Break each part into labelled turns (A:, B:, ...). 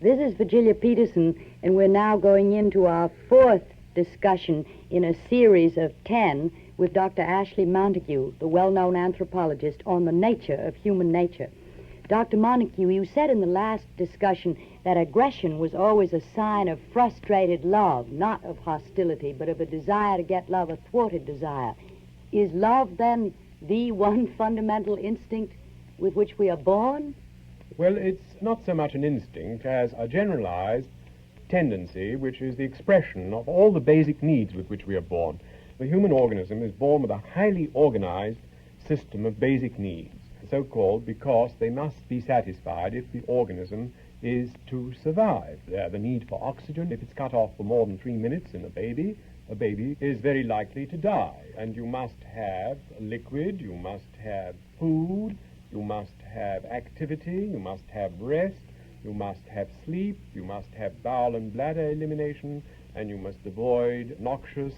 A: This is Virginia Peterson, and we're now going into our fourth discussion in a series of 10 with Dr. Ashley Montagu, the well-known anthropologist, on the nature of human nature. Dr. Montagu, you said in the last discussion that aggression was always a sign of frustrated love, not of hostility, but of a desire to get love, a thwarted desire. Is love, then, the one fundamental instinct with which we are born?
B: Well, it's not so much an instinct as a generalized tendency, which is the expression of all the basic needs with which we are born. The human organism is born with a highly organized system of basic needs, so-called because they must be satisfied if the organism is to survive. The need for oxygen, if it's cut off for more than 3 minutes in a baby is very likely to die. And you must have liquid, you must have food, you must have activity, you must have rest, you must have sleep, you must have bowel and bladder elimination, and you must avoid noxious,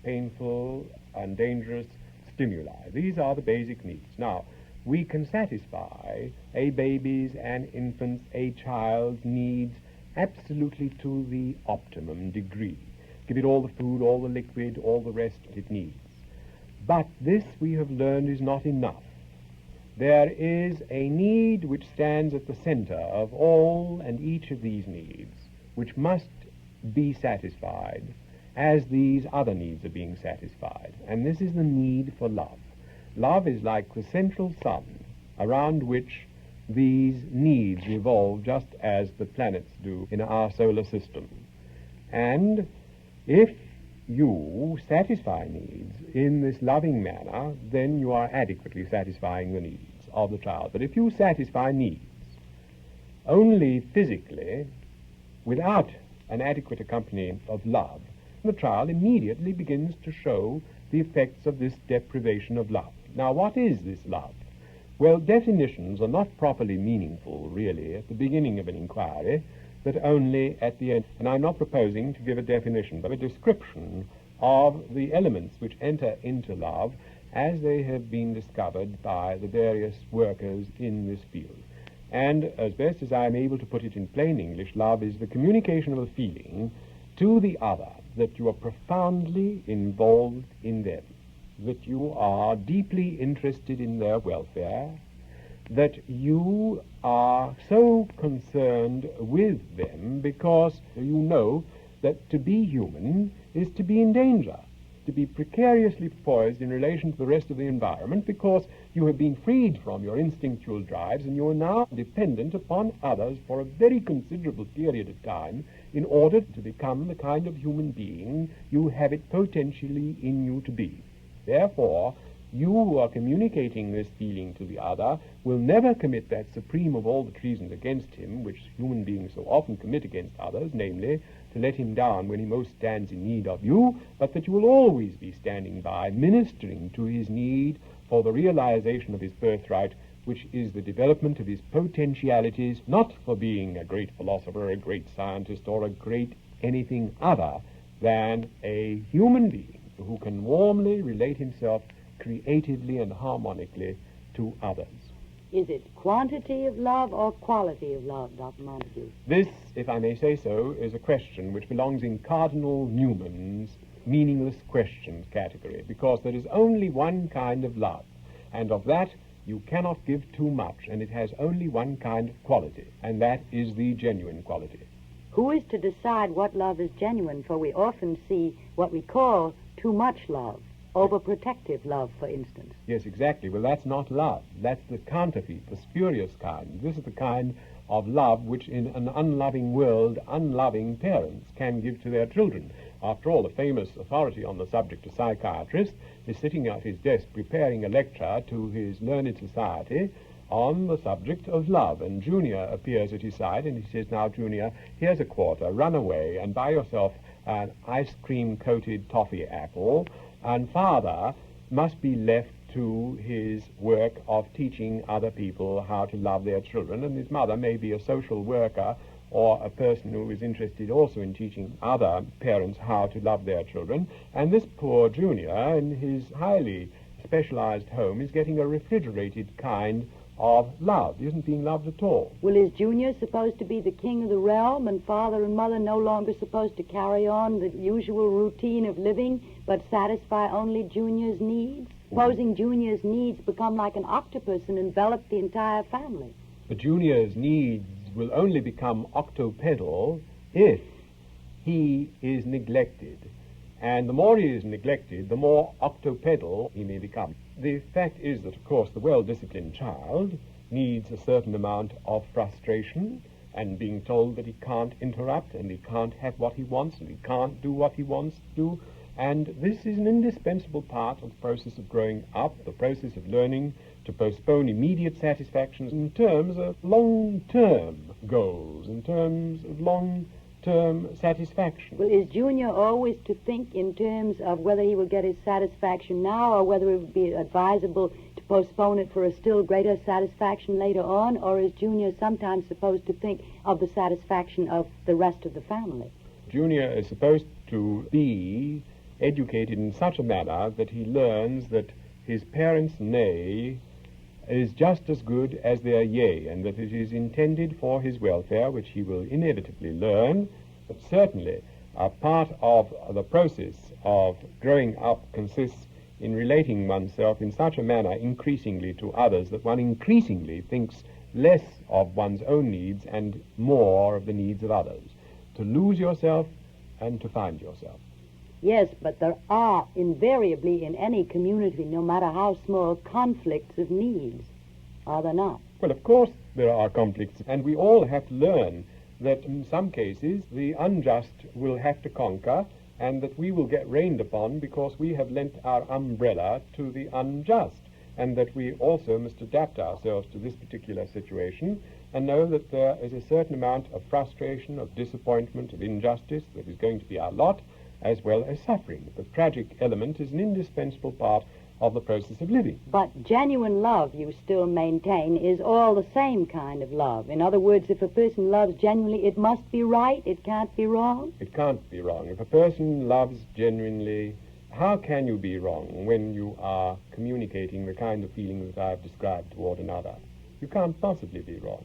B: painful, and dangerous stimuli. These are the basic needs. Now, we can satisfy a baby's, an infant's, a child's needs absolutely to the optimum degree. Give it all the food, all the liquid, all the rest it needs. But this, we have learned, is not enough. There is a need which stands at the center of all and each of these needs, which must be satisfied as these other needs are being satisfied. And this is the need for love. Love is like the central sun around which these needs revolve, just as the planets do in our solar system. And if you satisfy needs in this loving manner, then you are adequately satisfying the needs of the child. But if you satisfy needs only physically, without an adequate accompaniment of love, the child immediately begins to show the effects of this deprivation of love. Now, what is this love? Well, definitions are not properly meaningful, really, at the beginning of an inquiry, but only at the end. And I'm not proposing to give a definition, but a description of the elements which enter into love as they have been discovered by the various workers in this field. And as best as I am able to put it in plain English, love is the communication of a feeling to the other that you are profoundly involved in them, that you are deeply interested in their welfare, that you are so concerned with them because you know that to be human is to be in danger, to be precariously poised in relation to the rest of the environment, because you have been freed from your instinctual drives and you are now dependent upon others for a very considerable period of time in order to become the kind of human being you have it potentially in you to be. Therefore, you who are communicating this feeling to the other will never commit that supreme of all the treasons against him, which human beings so often commit against others, namely, to let him down when he most stands in need of you, but that you will always be standing by, ministering to his need for the realization of his birthright, which is the development of his potentialities, not for being a great philosopher, a great scientist, or a great anything other than a human being who can warmly relate himself creatively and harmonically to others.
A: Is it quantity of love or quality of love, Dr. Montagu?
B: This, if I may say so, is a question which belongs in Cardinal Newman's meaningless questions category, because there is only one kind of love, and of that you cannot give too much, and it has only one kind of quality, and that is the genuine quality.
A: Who is to decide what love is genuine? For we often see what we call too much love. Overprotective love, for instance.
B: Yes, exactly. Well, that's not love. That's the counterfeit, the spurious kind. This is the kind of love which in an unloving world, unloving parents can give to their children. After all, the famous authority on the subject, a psychiatrist, is sitting at his desk preparing a lecture to his learned society on the subject of love. And Junior appears at his side and he says, "Now, Junior, here's a quarter. Run away and buy yourself an ice cream-coated toffee apple, and Father must be left to his work of teaching other people how to love their children, and his mother may be a social worker or a person who is interested also in teaching other parents how to love their children, and this poor Junior in his highly specialized home is getting a refrigerated kind of love. He isn't being loved at all.
A: Well, is Junior supposed to be the king of the realm, and father and mother no longer supposed to carry on the usual routine of living, but satisfy only Junior's needs? Supposing Junior's needs become like an octopus and envelop the entire family.
B: But Junior's needs will only become octopedal if he is neglected. And the more he is neglected, the more octopedal he may become. The fact is that, of course, the well-disciplined child needs a certain amount of frustration and being told that he can't interrupt and he can't have what he wants and he can't do what he wants to do. And this is an indispensable part of the process of growing up, the process of learning to postpone immediate satisfactions in terms of long-term goals, in terms of long-term satisfaction.
A: Well, is Junior always to think in terms of whether he will get his satisfaction now or whether it would be advisable to postpone it for a still greater satisfaction later on, or is Junior sometimes supposed to think of the satisfaction of the rest of the family?
B: Junior is supposed to be educated in such a manner that he learns that his parents' nay is just as good as their yea, and that it is intended for his welfare, which he will inevitably learn. But certainly a part of the process of growing up consists in relating oneself in such a manner increasingly to others that one increasingly thinks less of one's own needs and more of the needs of others, to lose yourself and to find yourself.
A: Yes, but there are invariably in any community, no matter how small, conflicts of needs, are there not?
B: Well, of course there are conflicts, and we all have to learn that in some cases the unjust will have to conquer, and that we will get rained upon because we have lent our umbrella to the unjust, and that we also must adapt ourselves to this particular situation and know that there is a certain amount of frustration, of disappointment, of injustice that is going to be our lot, as well as suffering. The tragic element is an indispensable part of the process of living.
A: But genuine love, you still maintain, is all the same kind of love. In other words, if a person loves genuinely, it must be right, it can't be wrong?
B: It can't be wrong. If a person loves genuinely, how can you be wrong when you are communicating the kind of feeling that I've described toward another? You can't possibly be wrong.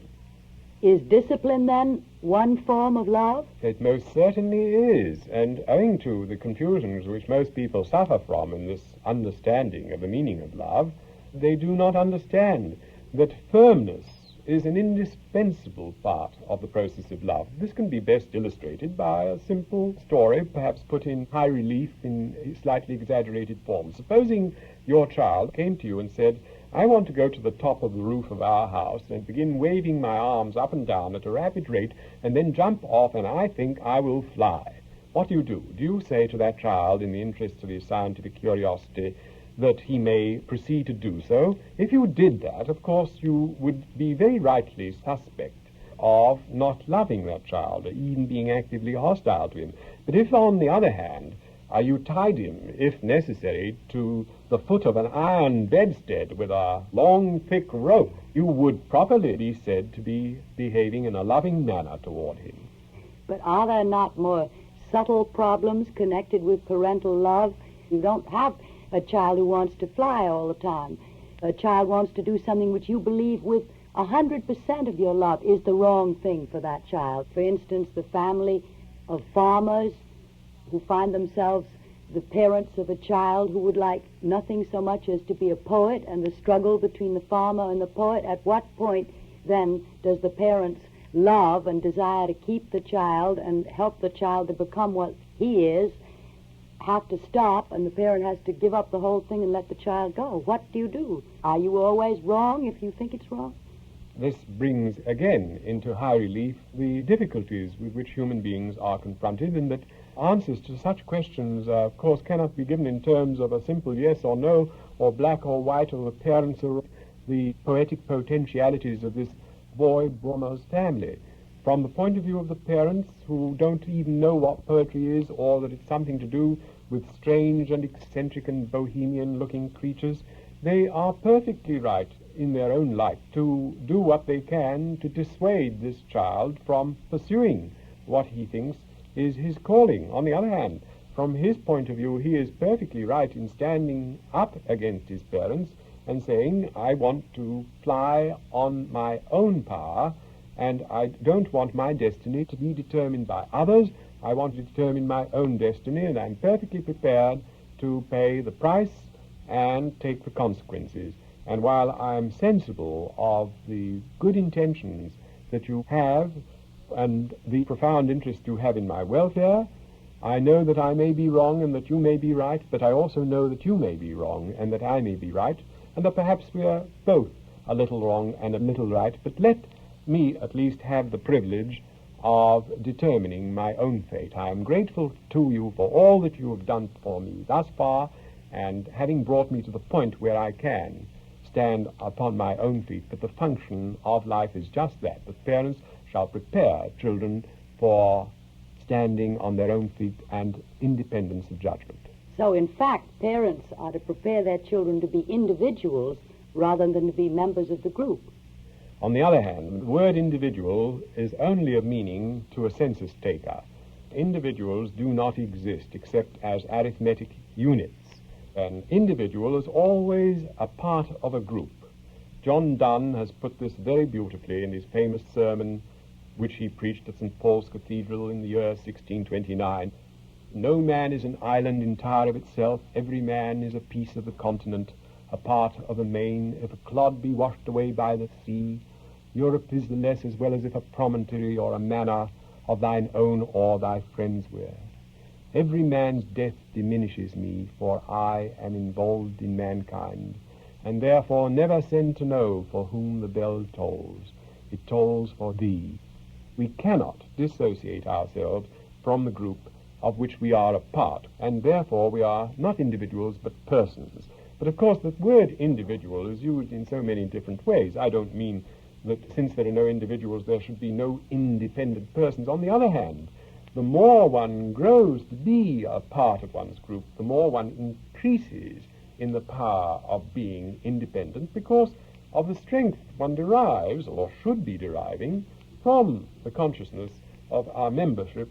A: Is discipline, then, one form of love?
B: It most certainly is, and owing to the confusions which most people suffer from in this understanding of the meaning of love, they do not understand that firmness is an indispensable part of the process of love. This can be best illustrated by a simple story, perhaps put in high relief in slightly exaggerated form. Supposing your child came to you and said, I want to go to the top of the roof of our house and begin waving my arms up and down at a rapid rate and then jump off, and I think I will fly. What do? Do you say to that child, in the interests of his scientific curiosity, that he may proceed to do so? If you did that, of course, you would be very rightly suspect of not loving that child, or even being actively hostile to him. But if, on the other hand, you tied him, if necessary, to the foot of an iron bedstead with a long, thick rope, you would properly be said to be behaving in a loving manner toward him.
A: But are there not more subtle problems connected with parental love? You don't have a child who wants to fly all the time. A child wants to do something which you believe with 100% of your love is the wrong thing for that child. For instance, the family of farmers who find themselves the parents of a child who would like nothing so much as to be a poet, and the struggle between the farmer and the poet. At what point, then, does the parents' love and desire to keep the child and help the child to become what he is have to stop, and the parent has to give up the whole thing and let the child go? What do you do? Are you always wrong if you think it's wrong?
B: This brings again into high relief the difficulties with which human beings are confronted, and that answers to such questions, of course, cannot be given in terms of a simple yes or no, or black or white, or the parents or the poetic potentialities of this boy Bruno's family. From the point of view of the parents, who don't even know what poetry is, or that it's something to do with strange and eccentric and bohemian-looking creatures, they are perfectly right in their own light to do what they can to dissuade this child from pursuing what he thinks is his calling. On the other hand, from his point of view, he is perfectly right in standing up against his parents and saying, I want to fly on my own power, and I don't want my destiny to be determined by others. I want to determine my own destiny, and I'm perfectly prepared to pay the price and take the consequences. And while I'm sensible of the good intentions that you have and the profound interest you have in my welfare, I know that I may be wrong and that you may be right, but I also know that you may be wrong and that I may be right, and that perhaps we are both a little wrong and a little right, but let me at least have the privilege of determining my own fate. I am grateful to you for all that you have done for me thus far, and having brought me to the point where I can stand upon my own feet. But the function of life is just that parents shall prepare children for standing on their own feet and independence of judgment.
A: So, in fact, parents are to prepare their children to be individuals rather than to be members of the group.
B: On the other hand, the word individual is only of meaning to a census taker. Individuals do not exist except as arithmetic units. An individual is always a part of a group. John Donne has put this very beautifully in his famous sermon which he preached at St. Paul's Cathedral in the year 1629. No man is an island entire of itself. Every man is a piece of the continent, a part of a main. If a clod be washed away by the sea, Europe is the less as well as if a promontory or a manor of thine own or thy friends were. Every man's death diminishes me, for I am involved in mankind, and therefore never send to know for whom the bell tolls. It tolls for thee. We cannot dissociate ourselves from the group of which we are a part, and therefore we are not individuals but persons. But of course the word individual is used in so many different ways. I don't mean that since there are no individuals there should be no independent persons. On the other hand, the more one grows to be a part of one's group, the more one increases in the power of being independent, because of the strength one derives, or should be deriving, from the consciousness of our membership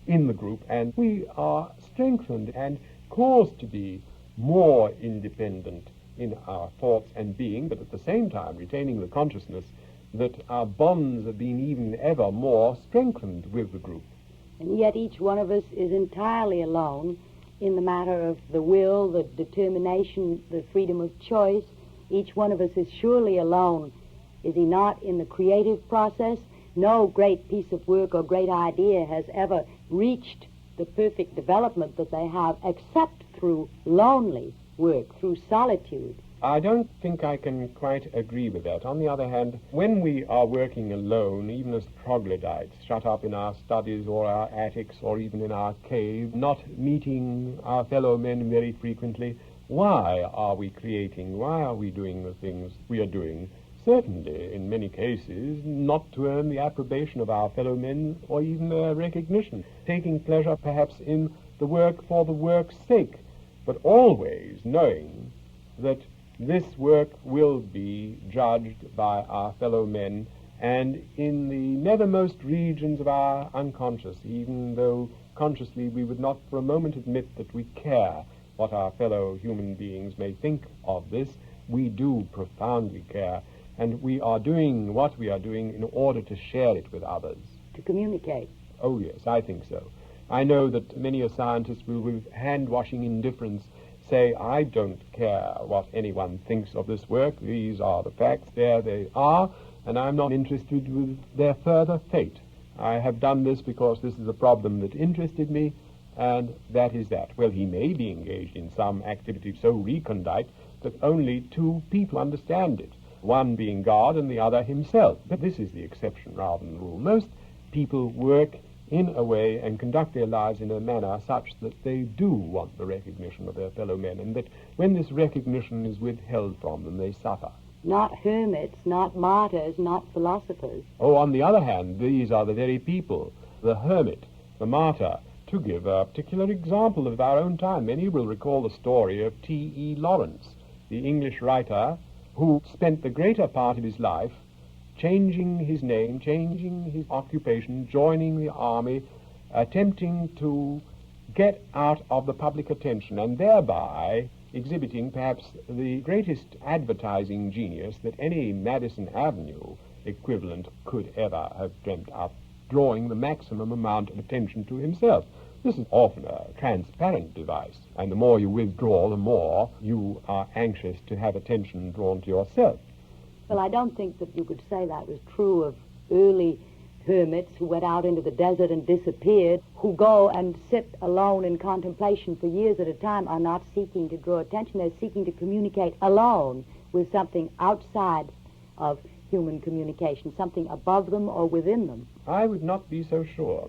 B: in the group. And we are strengthened and caused to be more independent in our thoughts and being, but at the same time retaining the consciousness that our bonds have been even ever more strengthened with the group.
A: And yet each one of us is entirely alone in the matter of the will, the determination, the freedom of choice. Each one of us is surely alone, is he not, in the creative process? No great piece of work or great idea has ever reached the perfect development that they have except through lonely work, through solitude.
B: I don't think I can quite agree with that. On the other hand, when we are working alone, even as troglodytes, shut up in our studies or our attics or even in our cave, not meeting our fellow men very frequently, why are we creating? Why are we doing the things we are doing? Certainly, in many cases, not to earn the approbation of our fellow men or even their recognition. Taking pleasure perhaps in the work for the work's sake, but always knowing that this work will be judged by our fellow men, and in the nethermost regions of our unconscious, even though consciously we would not for a moment admit that we care what our fellow human beings may think of this, we do profoundly care, and we are doing what we are doing in order to share it with others.
A: To communicate.
B: Oh yes, I think so. I know that many a scientist will, with hand-washing indifference, say, I don't care what anyone thinks of this work. These are the facts. There they are, and I'm not interested with their further fate. I have done this because this is a problem that interested me, and that is that. Well, he may be engaged in some activity so recondite that only two people understand it, one being God and the other himself. But this is the exception rather than the rule. Most people work in a way and conduct their lives in a manner such that they do want the recognition of their fellow men, and that when this recognition is withheld from them, they suffer.
A: Not hermits, not martyrs, not philosophers.
B: Oh, on the other hand, these are the very people, the hermit, the martyr. To give a particular example of our own time, many will recall the story of T.E. Lawrence, the English writer who spent the greater part of his life changing his name, changing his occupation, joining the army, attempting to get out of the public attention, and thereby exhibiting perhaps the greatest advertising genius that any Madison Avenue equivalent could ever have dreamt up, drawing the maximum amount of attention to himself. This is often a transparent device, and the more you withdraw, the more you are anxious to have attention drawn to yourself.
A: Well, I don't think that you could say that was true of early hermits who went out into the desert and disappeared, who go and sit alone in contemplation for years at a time, are not seeking to draw attention. They're seeking to communicate alone with something outside of human communication, something above them or within them.
B: I would not be so sure.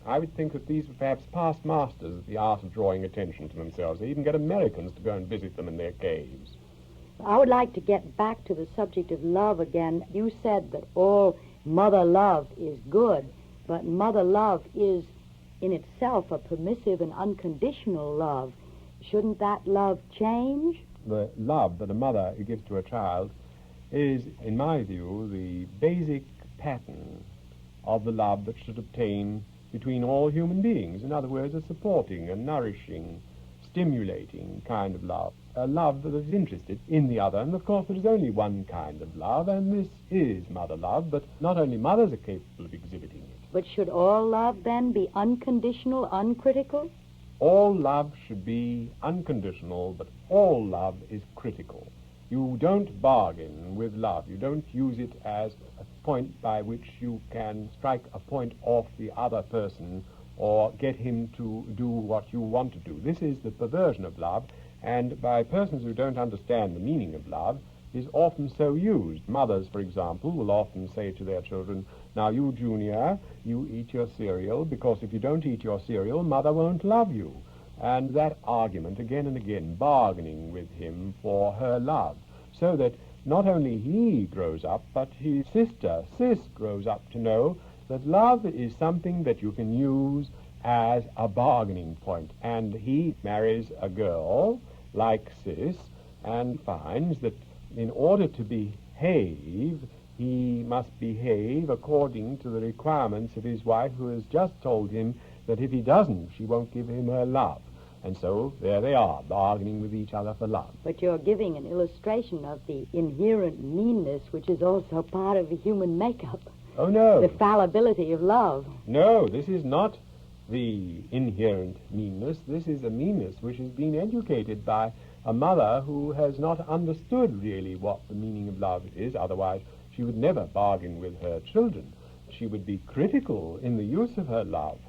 B: I would think that these were perhaps past masters of the art of drawing attention to themselves. They even get Americans to go and visit them in their caves.
A: I would like to get back to the subject of love again. You said that all mother love is good, but mother love is in itself a permissive and unconditional love. Shouldn't that love change?
B: The love that a mother gives to a child is, in my view, the basic pattern of the love that should obtain between all human beings. In other words, a supporting, a nourishing, stimulating kind of love. A love that is interested in the other. And of course there is only one kind of love, and this is mother love, but not only mothers are capable of exhibiting it.
A: But should all love then be unconditional, uncritical?
B: All love should be unconditional, but all love is critical. You don't bargain with love. You don't use it as a point by which you can strike a point off the other person or get him to do what you want to do. This is the perversion of love, and by persons who don't understand the meaning of love, is often so used. Mothers, for example, will often say to their children, "Now you, Junior, you eat your cereal, because if you don't eat your cereal, Mother won't love you." And that argument again and again, bargaining with him for her love, so that not only he grows up, but his sister, Sis, grows up to know that love is something that you can use as a bargaining point. And he marries a girl like Sis and finds that in order to behave, he must behave according to the requirements of his wife, who has just told him that if he doesn't, she won't give him her love. And so there they are, bargaining with each other for love.
A: But you're giving an illustration of the inherent meanness, which is also part of the human makeup.
B: Oh, no.
A: The fallibility of love.
B: No, this is not the inherent meanness. This is a meanness which has been educated by a mother who has not understood really what the meaning of love is. Otherwise, she would never bargain with her children. She would be critical in the use of her love,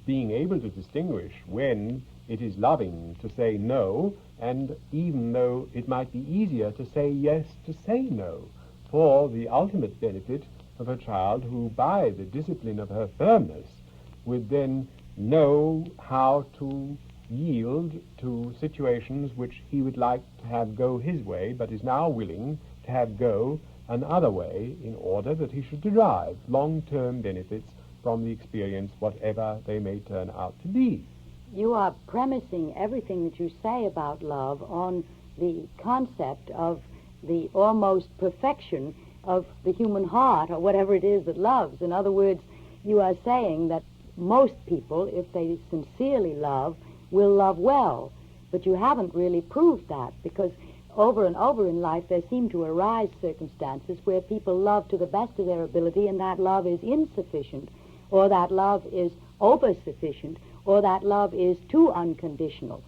B: being able to distinguish when it is loving to say no, and even though it might be easier to say yes, to say no, for the ultimate benefit of a child who, by the discipline of her firmness, would then know how to yield to situations which he would like to have go his way, but is now willing to have go another way in order that he should derive long-term benefits from the experience, whatever they may turn out to be.
A: You are premising everything that you say about love on the concept of the almost perfection of the human heart, or whatever it is that loves. In other words, you are saying that most people, if they sincerely love, will love well. But you haven't really proved that, because over and over in life there seem to arise circumstances where people love to the best of their ability, and that love is insufficient, or that love is over-sufficient, or that love is too unconditional.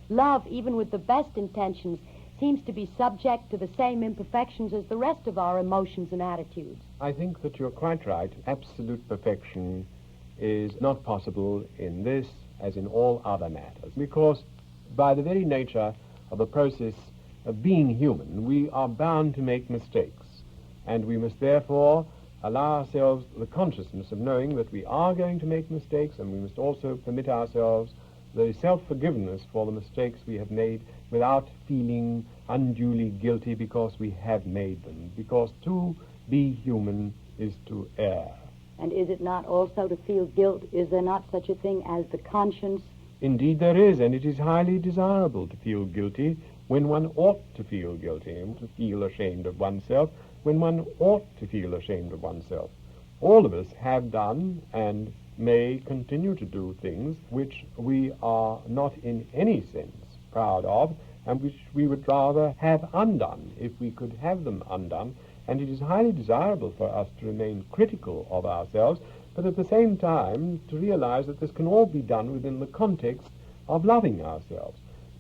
A: Love, even with the best intentions, seems to be subject to the same imperfections as the rest of our emotions and attitudes.
B: I think that you're quite right. Absolute perfection is not possible in this as in all other matters, because by the very nature of the process of being human, we are bound to make mistakes, and we must therefore allow ourselves the consciousness of knowing that we are going to make mistakes, and we must also permit ourselves the self-forgiveness for the mistakes we have made without feeling unduly guilty because we have made them, because to be human is to err.
A: And is it not also to feel guilt? Is there not such a thing as the conscience?
B: Indeed there is, and it is highly desirable to feel guilty when one ought to feel guilty, and to feel ashamed of oneself when one ought to feel ashamed of oneself. All of us have done and may continue to do things which we are not in any sense proud of, and which we would rather have undone if we could have them undone. And it is highly desirable for us to remain critical of ourselves, but at the same time to realize that this can all be done within the context of loving ourselves.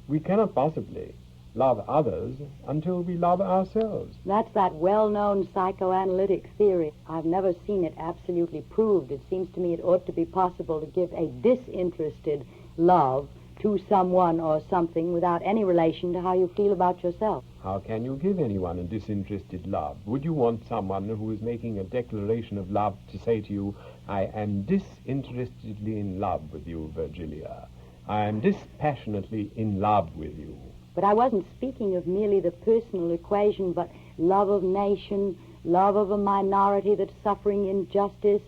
B: We cannot possibly love others until we love ourselves.
A: That's that well-known psychoanalytic theory. I've never seen it absolutely proved. It seems to me it ought to be possible to give a disinterested love to someone or something without any relation to how you feel about yourself.
B: How can you give anyone a disinterested love? Would you want someone who is making a declaration of love to say to you, I am disinterestedly in love with you, Virgilia. I am dispassionately in love with you.
A: But I wasn't speaking of merely the personal equation, but love of nation, love of a minority that's suffering injustice,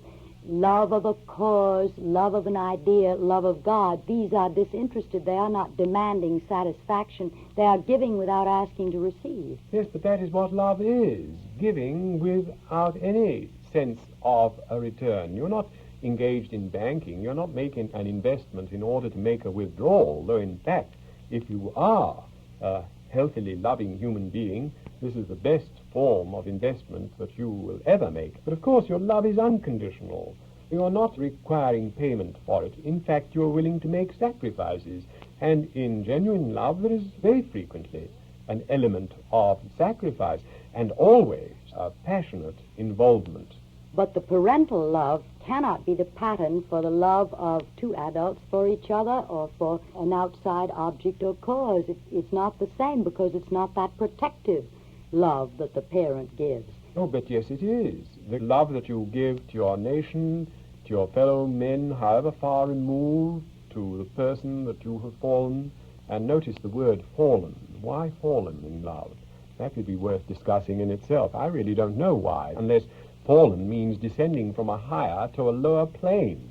A: love of a cause, love of an idea, love of God. These are disinterested. They are not demanding satisfaction. They are giving without asking to receive.
B: Yes, but that is what love is, giving without any sense of a return. You're not engaged in banking. You're not making an investment in order to make a withdrawal, though in fact, if you are a healthily loving human being, this is the best form of investment that you will ever make. But of course your love is unconditional. You are not requiring payment for it. In fact, you are willing to make sacrifices. And in genuine love there is very frequently an element of sacrifice and always a passionate involvement.
A: But the parental love cannot be the pattern for the love of two adults for each other or for an outside object or cause. It's not the same because it's not that protective love that the parent gives.
B: Oh, but yes, it is. The love that you give to your nation, to your fellow men, however far removed, to the person that you have fallen. And notice the word fallen. Why fallen in love? That would be worth discussing in itself. I really don't know why, unless fallen means descending from a higher to a lower plane.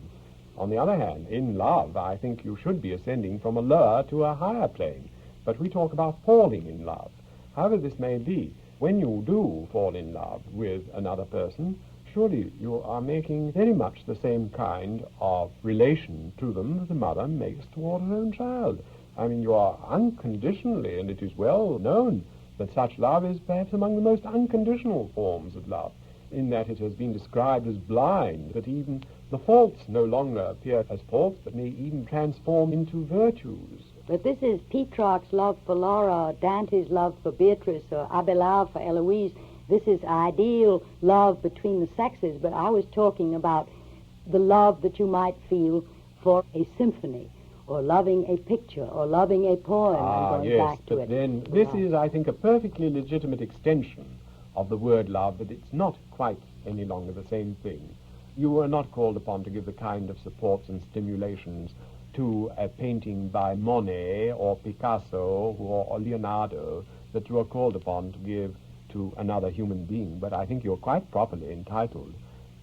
B: On the other hand, in love, I think you should be ascending from a lower to a higher plane. But we talk about falling in love. However this may be, when you do fall in love with another person, surely you are making very much the same kind of relation to them that the mother makes toward her own child. I mean, you are unconditionally, and it is well known that such love is perhaps among the most unconditional forms of love, in that it has been described as blind, that even the faults no longer appear as faults, but may even transform into virtues.
A: But this is Petrarch's love for Laura, or Dante's love for Beatrice, or Abelard for Eloise. This is ideal love between the sexes, but I was talking about the love that you might feel for a symphony, or loving a picture, or loving a poem, and going back to it.
B: But then this is, I think, a perfectly legitimate extension of the word love, but it's not quite any longer the same thing. You were not called upon to give the kind of supports and stimulations to a painting by Monet or Picasso or Leonardo that you are called upon to give to another human being. But I think you're quite properly entitled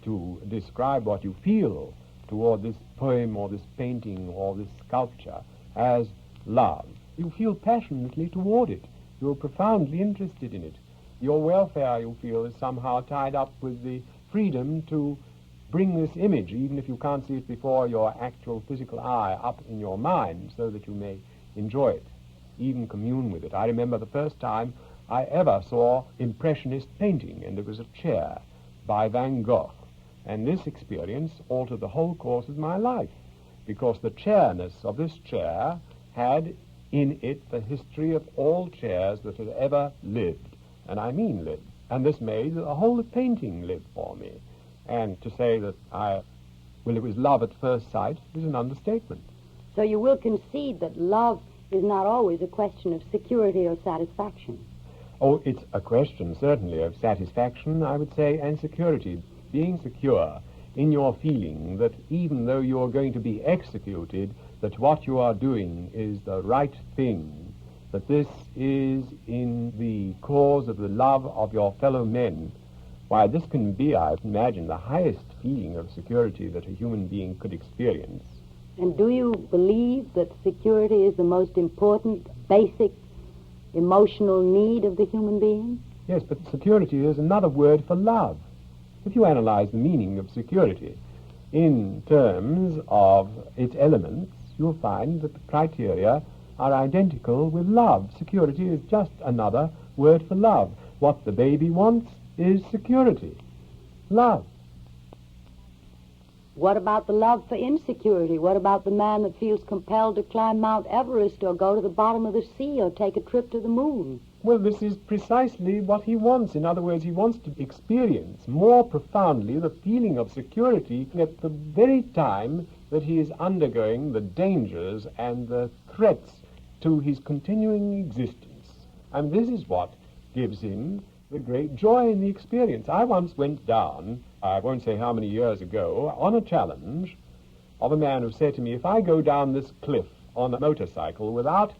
B: to describe what you feel toward this poem or this painting or this sculpture as love. You feel passionately toward it. You're profoundly interested in it. Your welfare, you feel, is somehow tied up with the freedom to bring this image, even if you can't see it before your actual physical eye, up in your mind so that you may enjoy it, even commune with it. I remember the first time I ever saw Impressionist painting, and it was a chair by Van Gogh. And this experience altered the whole course of my life, because the chairness of this chair had in it the history of all chairs that had ever lived. And I mean lived. And this made the whole of painting live for me. And to say that it was love at first sight is an understatement.
A: So you will concede that love is not always a question of security or satisfaction.
B: Oh, it's a question, certainly, of satisfaction, I would say, and security. Being secure in your feeling that even though you are going to be executed, that what you are doing is the right thing, that this is in the cause of the love of your fellow men. Why, this can be, I imagine, the highest feeling of security that a human being could experience.
A: And do you believe that security is the most important, basic, emotional need of the human being?
B: Yes, but security is another word for love. If you analyze the meaning of security, in terms of its elements, you'll find that the criteria are identical with love. Security is just another word for love. What the baby wants is security. Love.
A: What about the love for insecurity? What about the man that feels compelled to climb Mount Everest or go to the bottom of the sea or take a trip to the moon?
B: Well, this is precisely what he wants. In other words, he wants to experience more profoundly the feeling of security at the very time that he is undergoing the dangers and the threats to his continuing existence. And this is what gives him the great joy in the experience. I once went down, I won't say how many years ago, on a challenge of a man who said to me, if I go down this cliff on a motorcycle without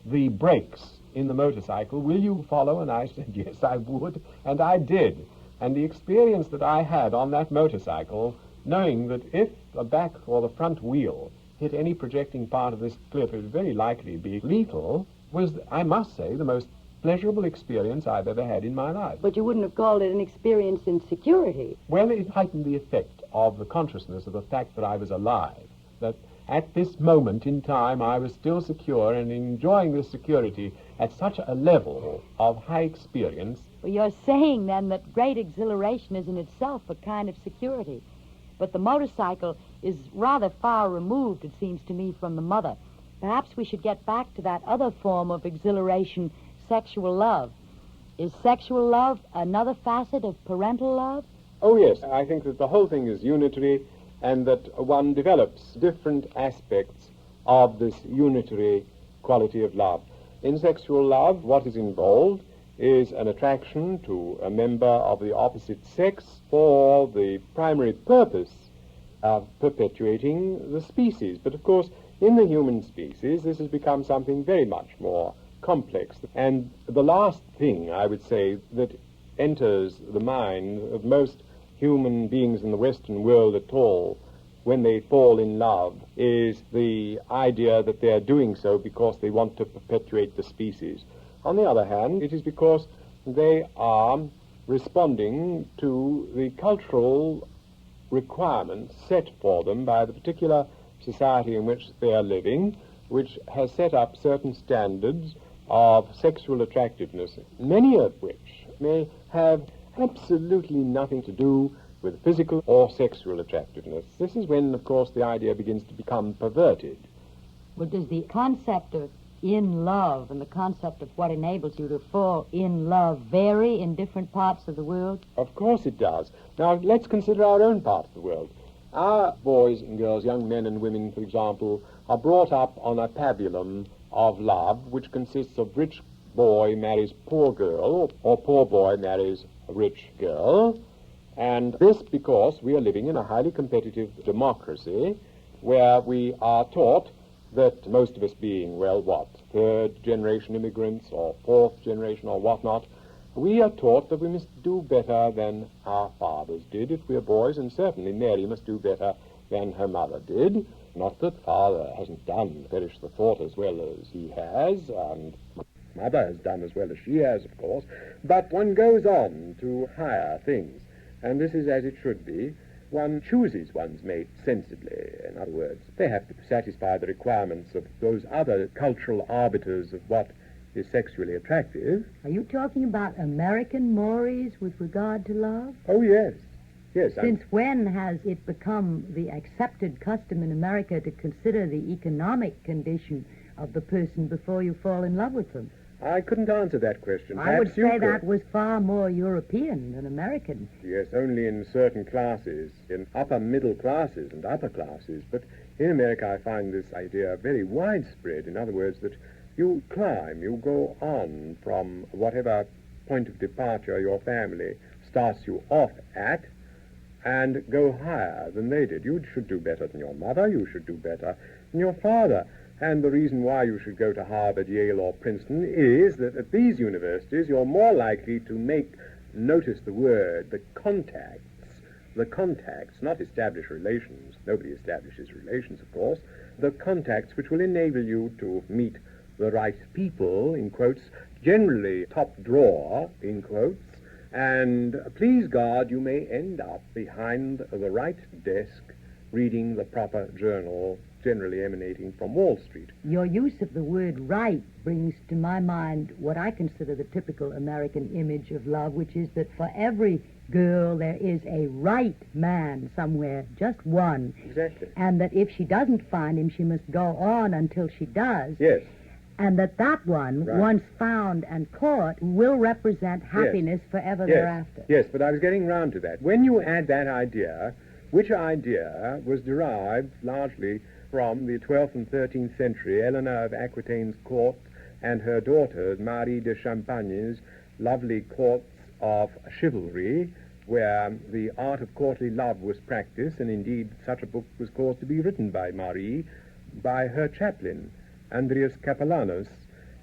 B: the brakes in the motorcycle, will you follow? And I said, yes, I would. And I did. And the experience that I had on that motorcycle, knowing that if the back or the front wheel hit any projecting part of this cliff, it would very likely be lethal, was, I must say, the most pleasurable experience I've ever had in my life.
A: But you wouldn't have called it an experience in security.
B: Well, it heightened the effect of the consciousness of the fact that I was alive, that at this moment in time I was still secure and enjoying this security at such a level of high experience.
A: Well, you're saying then that great exhilaration is in itself a kind of security. But the motorcycle is rather far removed, it seems to me, from the mother. Perhaps we should get back to that other form of exhilaration, sexual love. Is sexual love another facet of parental love?
B: Oh, yes. I think that the whole thing is unitary and that one develops different aspects of this unitary quality of love. In sexual love, what is involved is an attraction to a member of the opposite sex for the primary purpose of perpetuating the species. But, of course, in the human species, this has become something very much more complex. And the last thing, I would say, that enters the mind of most human beings in the Western world at all when they fall in love is the idea that they are doing so because they want to perpetuate the species. On the other hand, it is because they are responding to the cultural requirements set for them by the particular society in which they are living, which has set up certain standards of sexual attractiveness, many of which may have absolutely nothing to do with physical or sexual attractiveness. This is when, of course, the idea begins to become perverted.
A: Well, does the concept of in love and the concept of what enables you to fall in love vary in different parts of the world?
B: Of course it does. Now, let's consider our own part of the world. Our boys and girls, young men and women, for example, are brought up on a pabulum of love, which consists of rich boy marries poor girl, or poor boy marries a rich girl. And this because we are living in a highly competitive democracy where we are taught that most of us being, well, what, third-generation immigrants or fourth-generation or whatnot, we are taught that we must do better than our fathers did if we are boys, and certainly Mary must do better than her mother did. Not that father hasn't done, perish the thought, as well as he has, and mother has done as well as she has, of course, but one goes on to higher things, and this is as it should be. One chooses one's mate sensibly. In other words, they have to satisfy the requirements of those other cultural arbiters of what is sexually attractive.
A: Are you talking about American mores with regard to love?
B: Oh, yes. Yes.
A: Since when has it become the accepted custom in America to consider the economic condition of the person before you fall in love with them?
B: I couldn't answer that question.
A: I would
B: Perhaps you
A: say
B: could.
A: that was far more European than American.
B: Yes, only in certain classes, in upper middle classes and upper classes. But in America I find this idea very widespread. In other words, that you climb, you go on from whatever point of departure your family starts you off at, and go higher than they did. You should do better than your mother, you should do better than your father. And the reason why you should go to Harvard, Yale, or Princeton is that at these universities you're more likely to make, notice the word, the contacts, not establish relations. Nobody establishes relations, of course. The contacts which will enable you to meet the right people, in quotes, generally top drawer, in quotes, and please God, you may end up behind the right desk reading the proper journal, generally emanating from Wall Street.
A: Your use of the word right brings to my mind what I consider the typical American image of love, which is that for every girl there is a right man somewhere, just one.
B: Exactly.
A: And that if she doesn't find him, she must go on until she does.
B: Yes.
A: And that one,
B: Right.
A: once found and caught, will represent happiness forever thereafter.
B: Yes, but I was getting round to that. When you add that idea, which idea was derived largely from the 12th and 13th century, Eleanor of Aquitaine's court and her daughter, Marie de Champagne's lovely courts of chivalry, where the art of courtly love was practiced, and indeed such a book was caused to be written by Marie by her chaplain, Andreas Capellanus,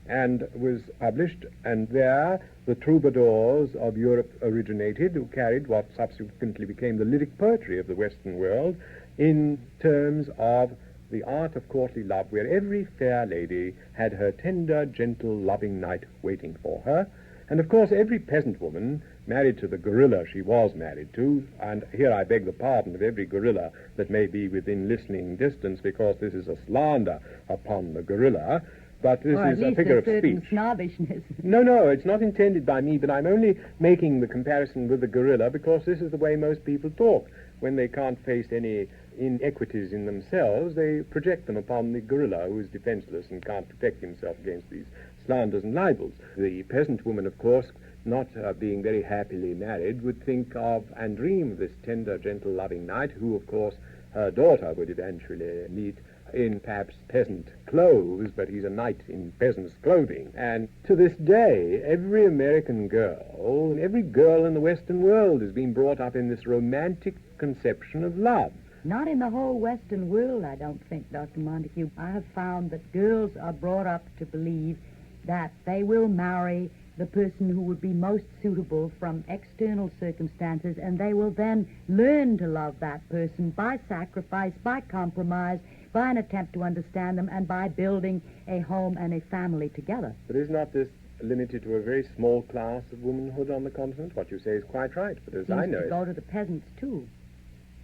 B: and was published, and there the troubadours of Europe originated, who carried what subsequently became the lyric poetry of the Western world in terms of the art of courtly love, where every fair lady had her tender, gentle, loving knight waiting for her. And of course every peasant woman married to the gorilla she was married to, and here I beg the pardon of every gorilla that may be within listening distance, because this is a slander upon the gorilla, but this is a figure of speech.
A: Snobbishness.
B: No, it's not intended by me, but I'm only making the comparison with the gorilla because this is the way most people talk. When they can't face any inequities in themselves, they project them upon the gorilla, who is defenseless and can't protect himself against these slanders and libels. The peasant woman, of course, not being very happily married, would think of and dream of this tender, gentle, loving knight, who, of course, her daughter would eventually meet in perhaps peasant clothes, but he's a knight in peasant's clothing. And to this day, every American girl, every girl in the Western world has been brought up in this romantic conception of love.
A: Not in the whole Western world, I don't think, Dr. Montagu. I have found that girls are brought up to believe that they will marry the person who would be most suitable from external circumstances, and they will then learn to love that person by sacrifice, by compromise, by an attempt to understand them, and by building a home and a family together.
B: But is not this limited to a very small class of womanhood on the continent? What you say is quite right, but as I know
A: Seems to
B: it...
A: go to the peasants, too.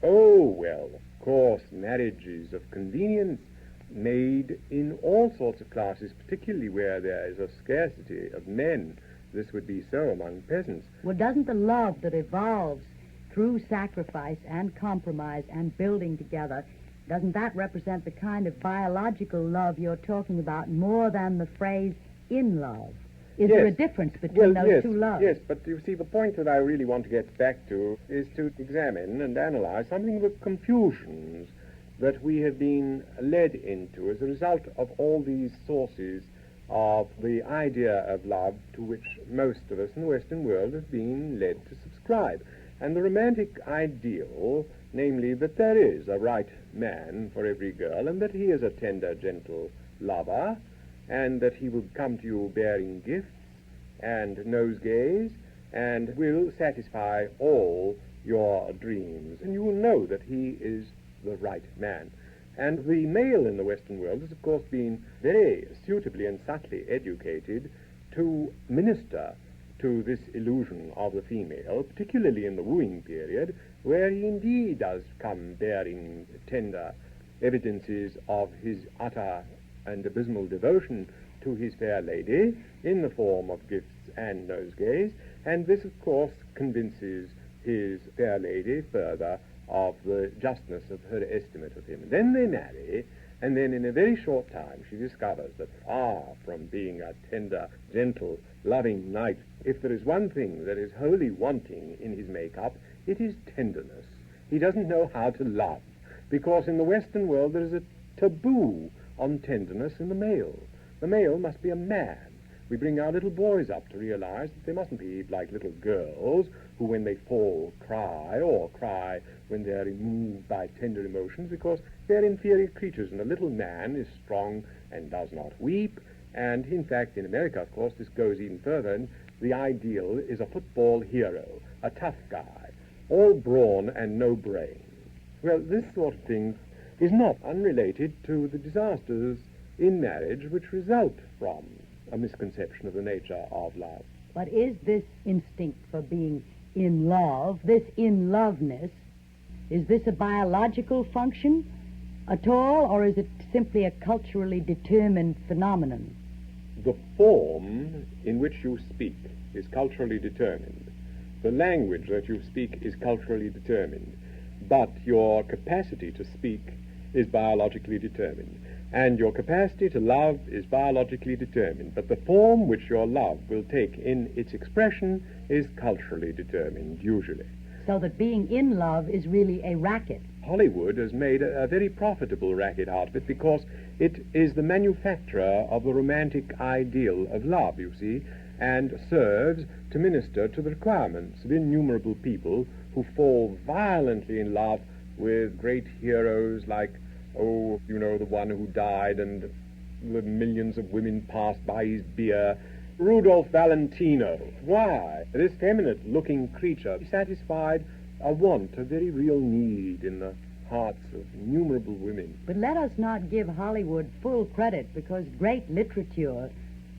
B: Oh, well, of course, marriages of convenience made in all sorts of classes, particularly where there is a scarcity of men. This would be so among peasants.
A: Well, doesn't the love that evolves through sacrifice and compromise and building together, doesn't that represent the kind of biological love you're talking about more than the phrase in love? Is there a difference between those two loves?
B: Yes, but you see, the point that I really want to get back to is to examine and analyze something of the confusions that we have been led into as a result of all these sources of the idea of love to which most of us in the Western world have been led to subscribe. And the romantic ideal, namely that there is a right man for every girl, and that he is a tender, gentle lover, and that he will come to you bearing gifts and nosegays, and will satisfy all your dreams, and you will know that he is the right man. And the male in the Western world has, of course, been very suitably and subtly educated to minister to this illusion of the female, particularly in the wooing period, where he indeed does come bearing tender evidences of his utter and abysmal devotion to his fair lady in the form of gifts and nosegays, and this, of course, convinces his fair lady further of the justness of her estimate of him. Then they marry, and then in a very short time she discovers that far from being a tender, gentle, loving knight, if there is one thing that is wholly wanting in his make-up, it is tenderness. He doesn't know how to love, because in the Western world there is a taboo on tenderness in the male. The male must be a man. We bring our little boys up to realize that they mustn't be like little girls who, when they fall, cry, or cry when they are moved by tender emotions, because they're inferior creatures, and a little man is strong and does not weep. And in fact, in America, of course, this goes even further, and the ideal is a football hero, a tough guy, all brawn and no brain. Well, this sort of thing is not unrelated to the disasters in marriage which result from a misconception of the nature of love.
A: But is this instinct for being in love, this in-loveness, Is this a biological function at all, or is it simply a culturally determined phenomenon?
B: The form in which you speak is culturally determined. The language that you speak is culturally determined. But your capacity to speak is biologically determined. And your capacity to love is biologically determined. But the form which your love will take in its expression is culturally determined, usually.
A: So that being in love is really a racket.
B: Hollywood has made a very profitable racket out of it because it is the manufacturer of the romantic ideal of love, you see, and serves to minister to the requirements of innumerable people who fall violently in love with great heroes like, oh, you know, the one who died and the millions of women passed by his bier, Rudolph Valentino. Why? This feminine-looking creature satisfied a want, a very real need in the hearts of innumerable women.
A: But let us not give Hollywood full credit, because great literature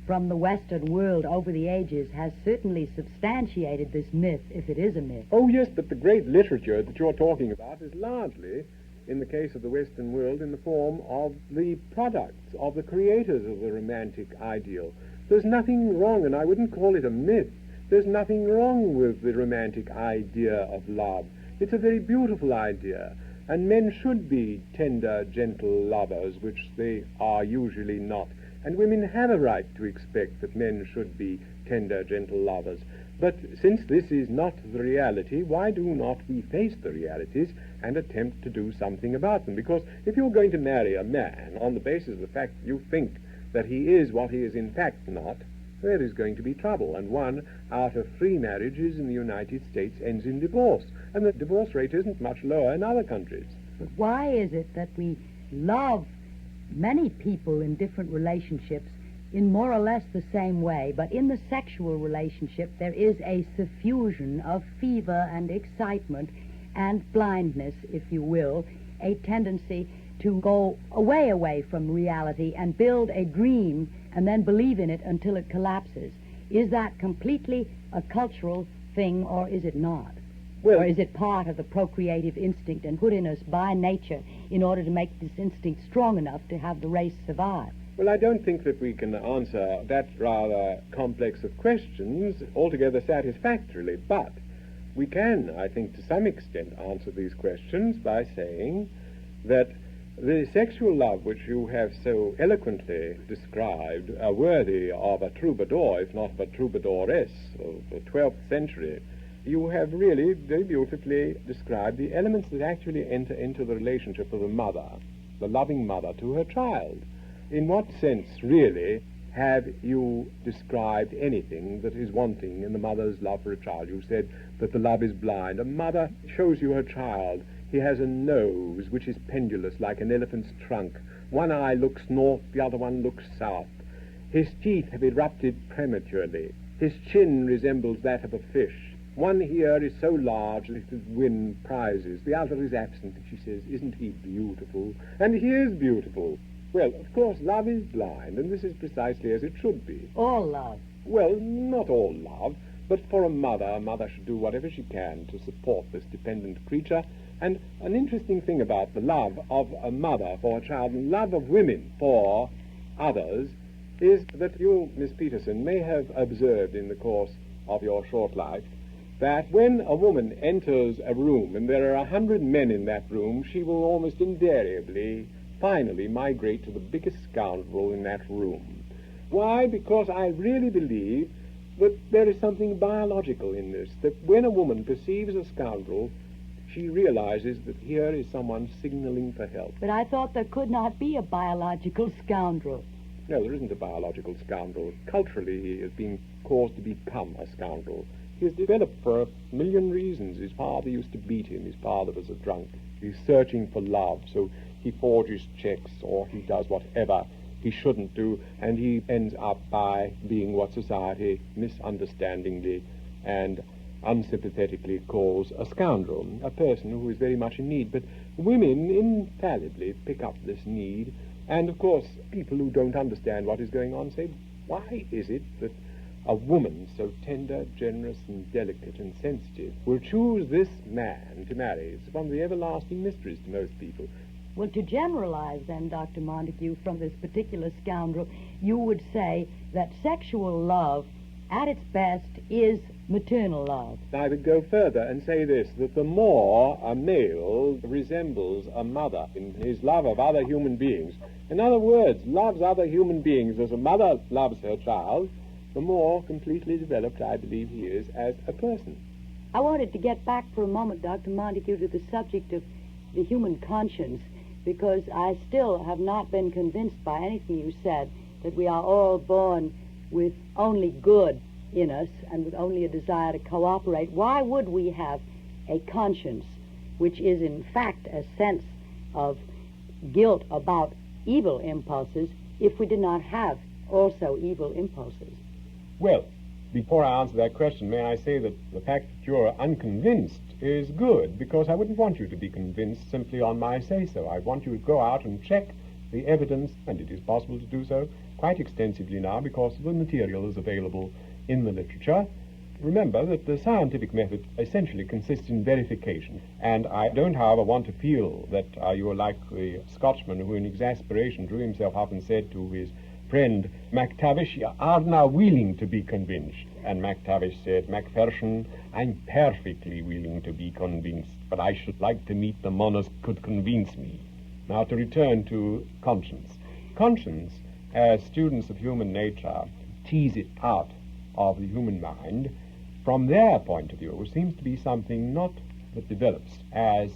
A: from the Western world over the ages has certainly substantiated this myth, if it is a myth.
B: Oh, yes, but the great literature that you're talking about is largely, in the case of the Western world, in the form of the products of the creators of the romantic ideal. There's nothing wrong, and I wouldn't call it a myth, there's nothing wrong with the romantic idea of love. It's a very beautiful idea, and men should be tender, gentle lovers, which they are usually not. And women have a right to expect that men should be tender, gentle lovers. But since this is not the reality, why do not we face the realities and attempt to do something about them? Because if you're going to marry a man on the basis of the fact that you think that he is what he is in fact not, there is going to be trouble. And 1 out of 3 marriages in the United States ends in divorce. And the divorce rate isn't much lower in other countries.
A: But why is it that we love many people in different relationships in more or less the same way, but in the sexual relationship there is a suffusion of fever and excitement and blindness, if you will, a tendency to go away from reality and build a dream and then believe in it until it collapses? Is that completely a cultural thing, or is it not?
B: Well,
A: or is it part of the procreative instinct and put in us by nature in order to make this instinct strong enough to have the race survive?
B: Well, I don't think that we can answer that rather complex of questions altogether satisfactorily, but we can, I think, to some extent answer these questions by saying that the sexual love which you have so eloquently described are worthy of a troubadour, if not of a troubadouress of the 12th century. You have really very beautifully described the elements that actually enter into the relationship of a mother, the loving mother to her child. In what sense, really, have you described anything that is wanting in the mother's love for a child? You said that the love is blind. A mother shows you her child. He has a nose which is pendulous like an elephant's trunk. One eye looks north, the other one looks south. His teeth have erupted prematurely. His chin resembles that of a fish. One ear is so large that it would win prizes. The other is absent. And she says, "Isn't he beautiful?" And he is beautiful. Well, of course, love is blind, and this is precisely as it should be.
A: All love.
B: Well, not all love, but for a mother should do whatever she can to support this dependent creature. And an interesting thing about the love of a mother for a child and love of women for others is that you, Miss Peterson, may have observed in the course of your short life that when a woman enters a room and there are 100 men in that room, she will almost invariably finally migrate to the biggest scoundrel in that room. Why? Because I really believe that there is something biological in this, that when a woman perceives a scoundrel, she realizes that here is someone signaling for help.
A: But I thought there could not be a biological scoundrel.
B: No, there isn't a biological scoundrel. Culturally, he has been caused to become a scoundrel. He has developed for a million reasons. His father used to beat him. His father was a drunk. He's searching for love, so he forges checks or he does whatever he shouldn't do, and he ends up by being what society misunderstandingly and unsympathetically calls a scoundrel, a person who is very much in need. But women infallibly pick up this need, and of course people who don't understand what is going on say, why is it that a woman so tender, generous, and delicate and sensitive will choose this man to marry? It's one of the everlasting mysteries to most people.
A: Well, to generalize then, Dr. Montagu, from this particular scoundrel, you would say that sexual love, at its best, is maternal love.
B: I would go further and say this, that the more a male resembles a mother in his love of other human beings, in other words, loves other human beings as a mother loves her child, the more completely developed I believe he is as a person.
A: I wanted to get back for a moment, Dr. Montagu, to the subject of the human conscience, because I still have not been convinced by anything you said that we are all born with only good in us and with only a desire to cooperate. Why would we have a conscience, which is in fact a sense of guilt about evil impulses, if we did not have also evil impulses?
B: Well, before I answer that question, may I say that the fact that you're unconvinced is good, because I wouldn't want you to be convinced simply on my say-so. I want you to go out and check the evidence, and it is possible to do so quite extensively now because the material is available in the literature. Remember that the scientific method essentially consists in verification, and I don't, however, want to feel that you are like the Scotchman who in exasperation drew himself up and said to his friend MacTavish, "You are now willing to be convinced." And MacTavish said, "Macpherson, I'm perfectly willing to be convinced, but I should like to meet the man who could convince me." Now to return to conscience. Conscience, as students of human nature tease it out of the human mind, from their point of view, seems to be something not that develops as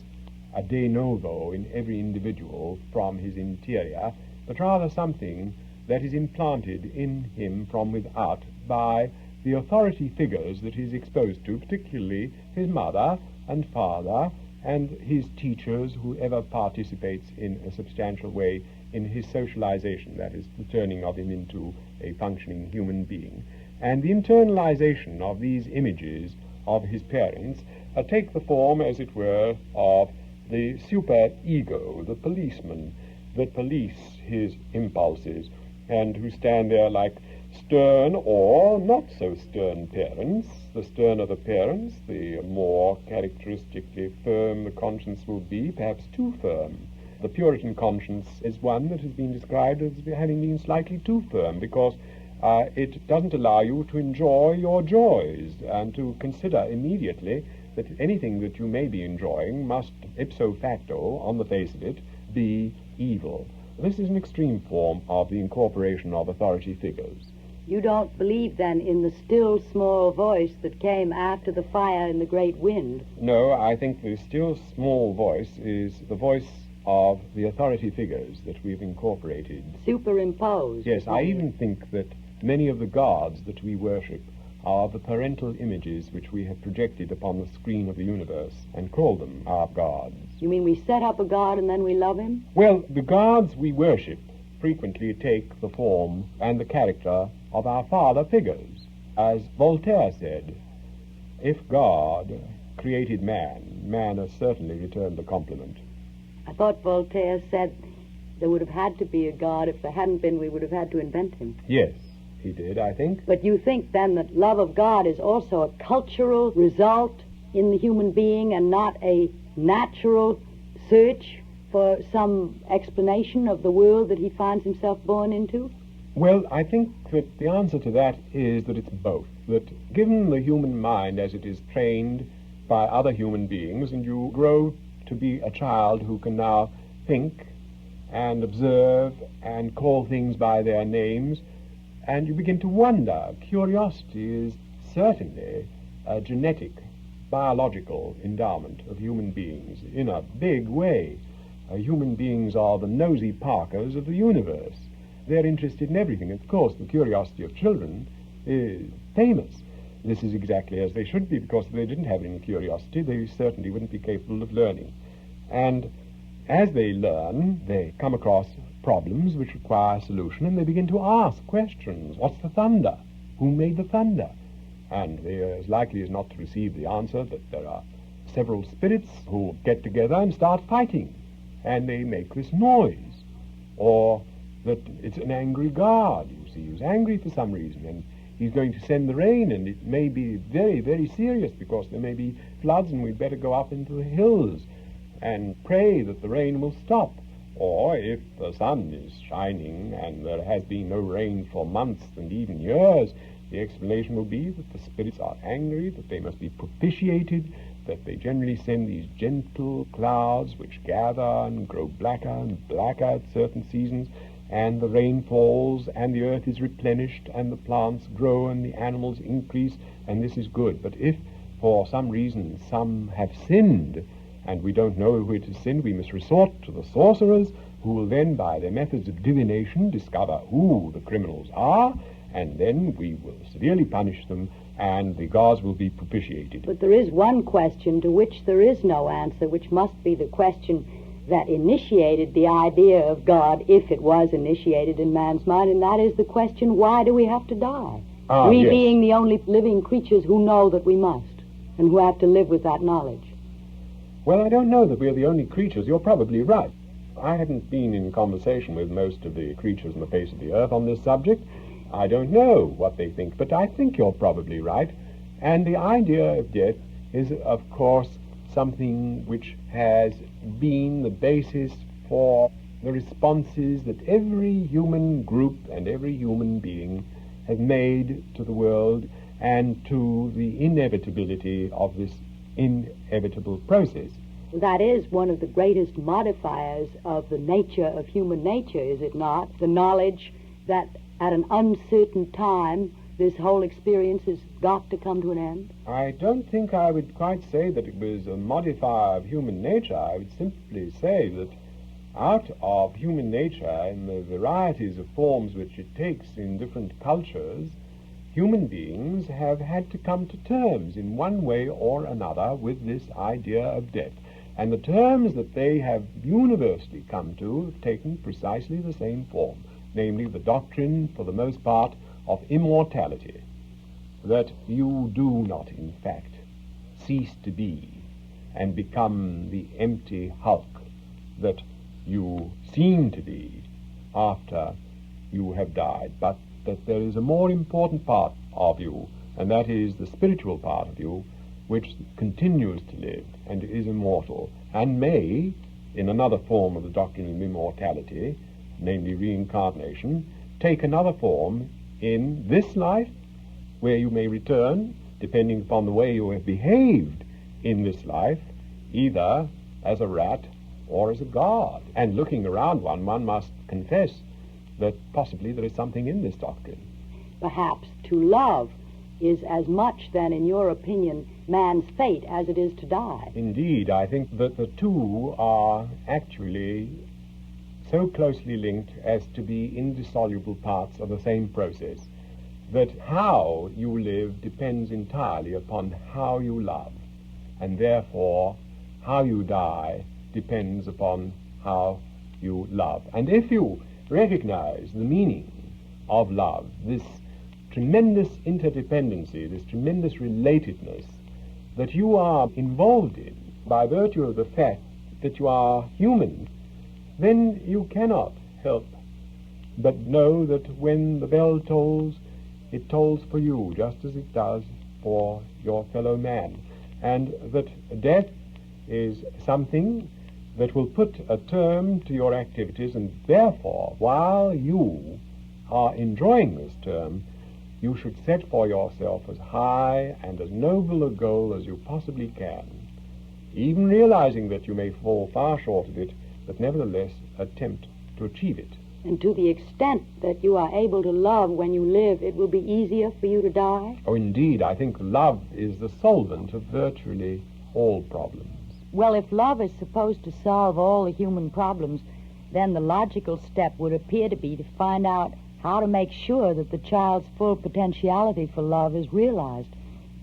B: a de novo in every individual from his interior, but rather something that is implanted in him from without by the authority figures that he's exposed to, particularly his mother and father and his teachers, whoever participates in a substantial way in his socialization, that is, the turning of him into a functioning human being. And the internalization of these images of his parents take the form, as it were, of the super-ego, the policemen that police his impulses, and who stand there like stern or not so stern parents. The sterner the parents, the more characteristically firm the conscience will be, perhaps too firm. The Puritan conscience is one that has been described as having been slightly too firm, because it doesn't allow you to enjoy your joys and to consider immediately that anything that you may be enjoying must, ipso facto, on the face of it, be evil. This is an extreme form of the incorporation of authority figures.
A: You don't believe, then, in the still small voice that came after the fire and the great wind?
B: No, I think the still small voice is the voice of the authority figures that we've incorporated.
A: Superimposed?
B: Yes, I even think that many of the gods that we worship are the parental images which we have projected upon the screen of the universe and call them our gods.
A: You mean we set up a god and then we love him?
B: Well, the gods we worship frequently take the form and the character of our father figures. As Voltaire said, if God created man, man has certainly returned the compliment.
A: I thought Voltaire said there would have had to be a god. If there hadn't been, we would have had to invent him.
B: Yes, he did, I think.
A: But you think, then, that love of God is also a cultural result in the human being and not a natural search for some explanation of the world that he finds himself born into?
B: Well, I think that the answer to that is that it's both. That given the human mind as it is trained by other human beings, and you grow to be a child who can now think and observe and call things by their names, and you begin to wonder. Curiosity is certainly a genetic, biological endowment of human beings in a big way. Human beings are the nosy Parkers of the universe. They're interested in everything. Of course, the curiosity of children is famous. This is exactly as they should be, because if they didn't have any curiosity, they certainly wouldn't be capable of learning. And as they learn, they come across problems which require solution, and they begin to ask questions. What's the thunder? Who made the thunder? And they are as likely as not to receive the answer that there are several spirits who get together and start fighting, and they make this noise. Or that it's an angry God, you see, who's angry for some reason, and he's going to send the rain, and it may be very, very serious because there may be floods, and we'd better go up into the hills and pray that the rain will stop. Or if the sun is shining and there has been no rain for months and even years, the explanation will be that the spirits are angry, that they must be propitiated, that they generally send these gentle clouds which gather and grow blacker and blacker at certain seasons, and the rain falls, and the earth is replenished, and the plants grow, and the animals increase, and this is good. But if, for some reason, some have sinned, and we don't know who it has sinned, we must resort to the sorcerers, who will then, by their methods of divination, discover who the criminals are, and then we will severely punish them, and the gods will be propitiated.
A: But there is one question to which there is no answer, which must be the question that initiated the idea of God, if it was initiated in man's mind, and that is the question, why do we have to die? We
B: yes.
A: being the only living creatures who know that we must, and who have to live with that knowledge.
B: Well, I don't know that we're the only creatures. You're probably right. I haven't been in conversation with most of the creatures on the face of the earth on this subject. I don't know what they think, but I think you're probably right. And the idea of death is, of course, something which has been the basis for the responses that every human group and every human being have made to the world and to the inevitability of this inevitable process.
A: That is one of the greatest modifiers of the nature of human nature, is it not? The knowledge that at an uncertain time this whole experience has got to come to an end?
B: I don't think I would quite say that it was a modifier of human nature. I would simply say that out of human nature, in the varieties of forms which it takes in different cultures, human beings have had to come to terms in one way or another with this idea of death. And the terms that they have universally come to have taken precisely the same form, namely the doctrine, for the most part, of immortality, that you do not, in fact, cease to be and become the empty hulk that you seem to be after you have died, but that there is a more important part of you, and that is the spiritual part of you, which continues to live and is immortal, and may, in another form of the doctrine of immortality, namely reincarnation, take another form in this life, where you may return, depending upon the way you have behaved in this life, either as a rat or as a god. And looking around one must confess that possibly there is something in this doctrine.
A: Perhaps to love is as much, then, in your opinion, man's fate as it is to die.
B: Indeed, I think that the two are actually so closely linked as to be indissoluble parts of the same process, that how you live depends entirely upon how you love, and therefore how you die depends upon how you love. And if you recognize the meaning of love, this tremendous interdependency, this tremendous relatedness that you are involved in by virtue of the fact that you are human, then you cannot help but know that when the bell tolls, it tolls for you just as it does for your fellow man, and that death is something that will put a term to your activities, and therefore, while you are enjoying this term, you should set for yourself as high and as noble a goal as you possibly can, even realizing that you may fall far short of it, but nevertheless attempt to achieve it.
A: And to the extent that you are able to love when you live, it will be easier for you to die?
B: Oh, indeed, I think love is the solvent of virtually all problems.
A: Well, if love is supposed to solve all the human problems, then the logical step would appear to be to find out how to make sure that the child's full potentiality for love is realized.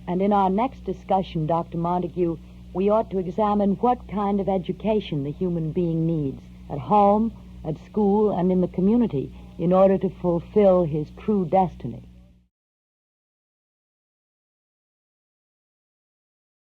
A: And in our next discussion, Dr. Montagu, we ought to examine what kind of education the human being needs at home, at school, and in the community in order to fulfill his true destiny.